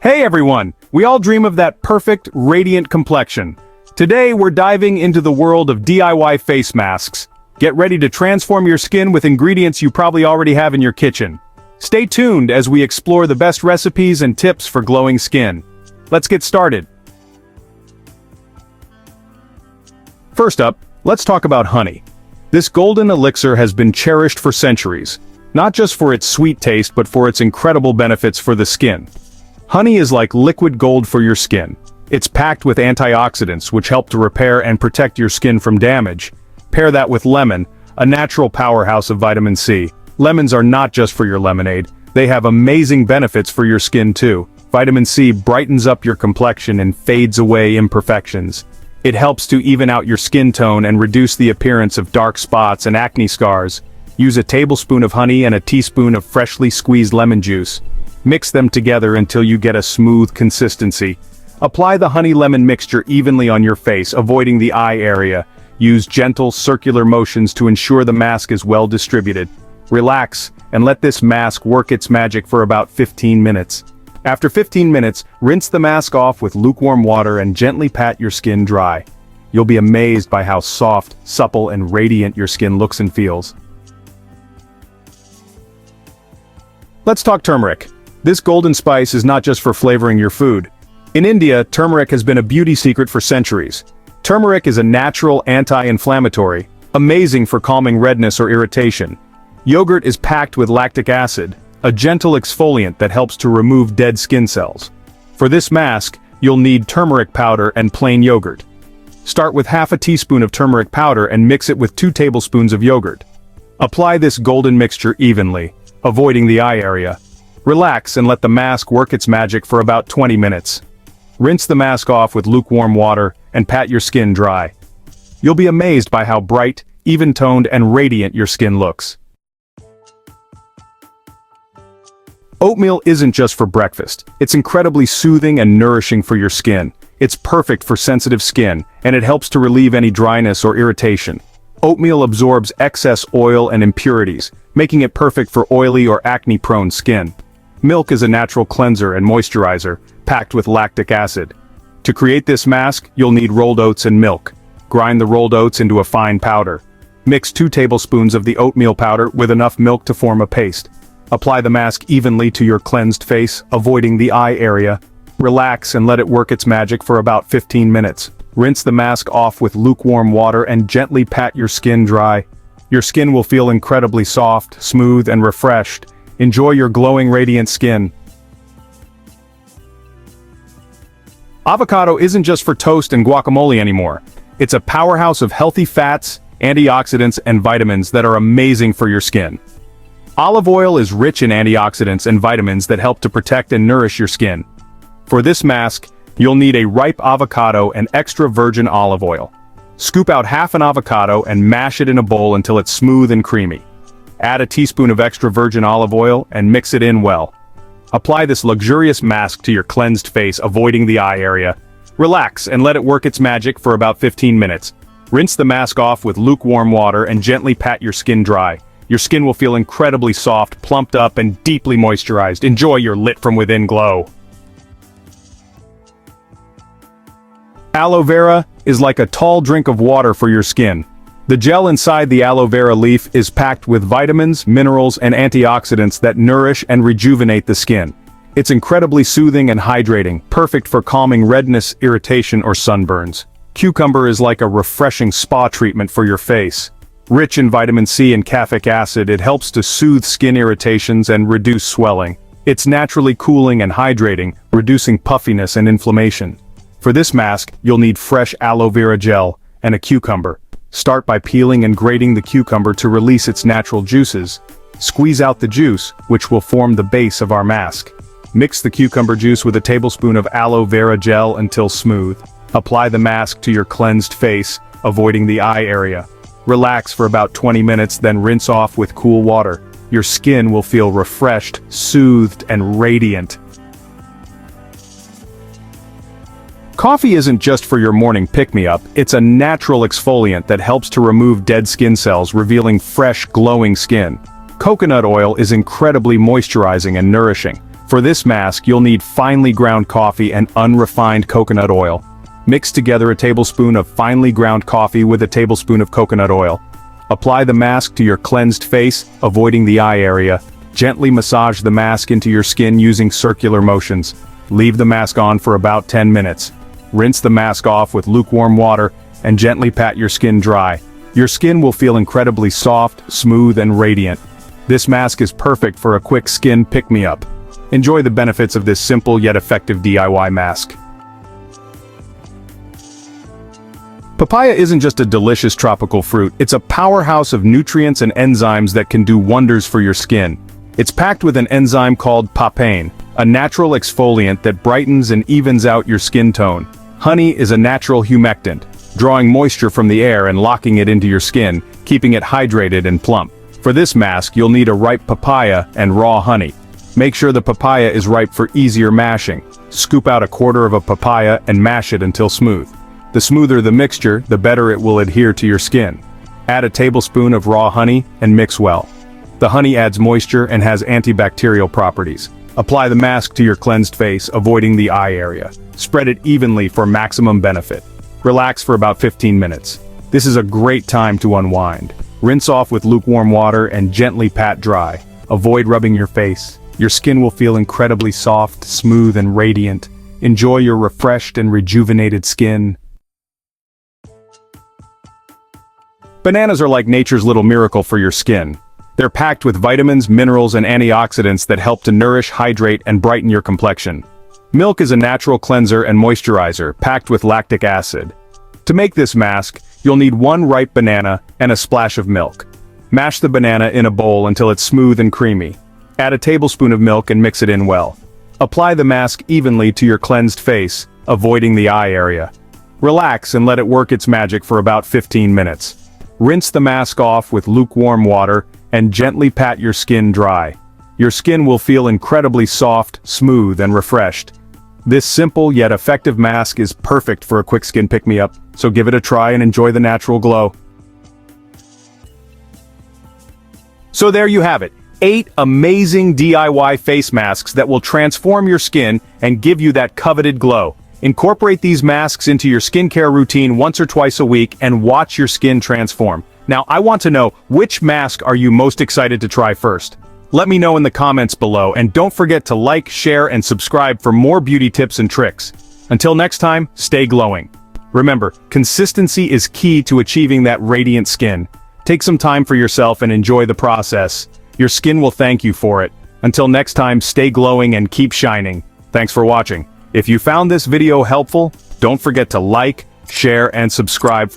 Hey everyone! We all dream of that perfect, radiant complexion. Today we're diving into the world of DIY face masks. Get ready to transform your skin with ingredients you probably already have in your kitchen. Stay tuned as we explore the best recipes and tips for glowing skin. Let's get started. First up, let's talk about honey. This golden elixir has been cherished for centuries, not just for its sweet taste but for its incredible benefits for the skin. Honey is like liquid gold for your skin. It's packed with antioxidants which help to repair and protect your skin from damage. Pair that with lemon, a natural powerhouse of vitamin C. Lemons are not just for your lemonade, they have amazing benefits for your skin too. Vitamin C brightens up your complexion and fades away imperfections. It helps to even out your skin tone and reduce the appearance of dark spots and acne scars. Use a tablespoon of honey and a teaspoon of freshly squeezed lemon juice. Mix them together until you get a smooth consistency. Apply the honey-lemon mixture evenly on your face, avoiding the eye area. Use gentle circular motions to ensure the mask is well distributed. Relax, and let this mask work its magic for about 15 minutes. After 15 minutes, rinse the mask off with lukewarm water and gently pat your skin dry. You'll be amazed by how soft, supple, and radiant your skin looks and feels. Let's talk turmeric. This golden spice is not just for flavoring your food. In India, turmeric has been a beauty secret for centuries. Turmeric is a natural anti-inflammatory, amazing for calming redness or irritation. Yogurt is packed with lactic acid, a gentle exfoliant that helps to remove dead skin cells. For this mask, you'll need turmeric powder and plain yogurt. Start with half a teaspoon of turmeric powder and mix it with 2 tablespoons of yogurt. Apply this golden mixture evenly, avoiding the eye area. Relax and let the mask work its magic for about 20 minutes. Rinse the mask off with lukewarm water and pat your skin dry. You'll be amazed by how bright, even-toned, and radiant your skin looks. Oatmeal isn't just for breakfast. It's incredibly soothing and nourishing for your skin. It's perfect for sensitive skin, and it helps to relieve any dryness or irritation. Oatmeal absorbs excess oil and impurities, making it perfect for oily or acne-prone skin. Milk is a natural cleanser and moisturizer, packed with lactic acid. To create this mask, you'll need rolled oats and milk. Grind the rolled oats into a fine powder. Mix 2 tablespoons of the oatmeal powder with enough milk to form a paste. Apply the mask evenly to your cleansed face, avoiding the eye area. Relax and let it work its magic for about 15 minutes. Rinse the mask off with lukewarm water and gently pat your skin dry. Your skin will feel incredibly soft, smooth, and refreshed. Enjoy your glowing, radiant skin. Avocado isn't just for toast and guacamole anymore. It's a powerhouse of healthy fats, antioxidants, and vitamins that are amazing for your skin. Olive oil is rich in antioxidants and vitamins that help to protect and nourish your skin. For this mask, you'll need a ripe avocado and extra virgin olive oil. Scoop out half an avocado and mash it in a bowl until it's smooth and creamy. Add a teaspoon of extra virgin olive oil and mix it in well. Apply this luxurious mask to your cleansed face, avoiding the eye area. Relax and let it work its magic for about 15 minutes. Rinse the mask off with lukewarm water and gently pat your skin dry. Your skin will feel incredibly soft, plumped up, and deeply moisturized. Enjoy your lit from within glow. Aloe vera is like a tall drink of water for your skin. The gel inside the aloe vera leaf is packed with vitamins, minerals, and antioxidants that nourish and rejuvenate the skin. It's incredibly soothing and hydrating, perfect for calming redness, irritation, or sunburns. Cucumber is like a refreshing spa treatment for your face. Rich in vitamin C and caffeic acid, it helps to soothe skin irritations and reduce swelling. It's naturally cooling and hydrating, reducing puffiness and inflammation. For this mask, you'll need fresh aloe vera gel and a cucumber. Start by peeling and grating the cucumber to release its natural juices. Squeeze out the juice, which will form the base of our mask. Mix the cucumber juice with a tablespoon of aloe vera gel until smooth. Apply the mask to your cleansed face, avoiding the eye area. Relax for about 20 minutes, then rinse off with cool water. Your skin will feel refreshed, soothed, and radiant. Coffee isn't just for your morning pick-me-up, it's a natural exfoliant that helps to remove dead skin cells, revealing fresh, glowing skin. Coconut oil is incredibly moisturizing and nourishing. For this mask, you'll need finely ground coffee and unrefined coconut oil. Mix together a tablespoon of finely ground coffee with a tablespoon of coconut oil. Apply the mask to your cleansed face, avoiding the eye area. Gently massage the mask into your skin using circular motions. Leave the mask on for about 10 minutes. Rinse the mask off with lukewarm water and gently pat your skin dry. Your skin will feel incredibly soft, smooth, and radiant. This mask is perfect for a quick skin pick-me-up. Enjoy the benefits of this simple yet effective DIY mask. Papaya isn't just a delicious tropical fruit, it's a powerhouse of nutrients and enzymes that can do wonders for your skin. It's packed with an enzyme called papain, a natural exfoliant that brightens and evens out your skin tone. Honey is a natural humectant, drawing moisture from the air and locking it into your skin, keeping it hydrated and plump. For this mask, you'll need a ripe papaya and raw honey. Make sure the papaya is ripe for easier mashing. Scoop out a quarter of a papaya and mash it until smooth. The smoother the mixture, the better it will adhere to your skin. Add a tablespoon of raw honey and mix well. The honey adds moisture and has antibacterial properties. Apply the mask to your cleansed face, avoiding the eye area. Spread it evenly for maximum benefit. Relax for about 15 minutes. This is a great time to unwind. Rinse off with lukewarm water and gently pat dry. Avoid rubbing your face. Your skin will feel incredibly soft, smooth, and radiant. Enjoy your refreshed and rejuvenated skin. Bananas are like nature's little miracle for your skin. They're packed with vitamins, minerals, and antioxidants that help to nourish, hydrate, and brighten your complexion. Milk is a natural cleanser and moisturizer, packed with lactic acid. To make this mask, you'll need 1 ripe banana and a splash of milk. Mash the banana in a bowl until it's smooth and creamy. Add a tablespoon of milk and mix it in well. Apply the mask evenly to your cleansed face, avoiding the eye area. Relax and let it work its magic for about 15 minutes. Rinse the mask off with lukewarm water and gently pat your skin dry. Your skin will feel incredibly soft, smooth, and refreshed. This simple yet effective mask is perfect for a quick skin pick-me-up, so give it a try and enjoy the natural glow. So there you have it, 8 amazing DIY face masks that will transform your skin and give you that coveted glow. Incorporate these masks into your skincare routine once or twice a week and watch your skin transform. Now, I want to know, which mask are you most excited to try first? Let me know in the comments below, and don't forget to like, share, and subscribe for more beauty tips and tricks. Until next time, stay glowing. Remember, consistency is key to achieving that radiant skin. Take some time for yourself and enjoy the process. Your skin will thank you for it. Until next time, stay glowing and keep shining. Thanks for watching. If you found this video helpful, don't forget to like, share, and subscribe.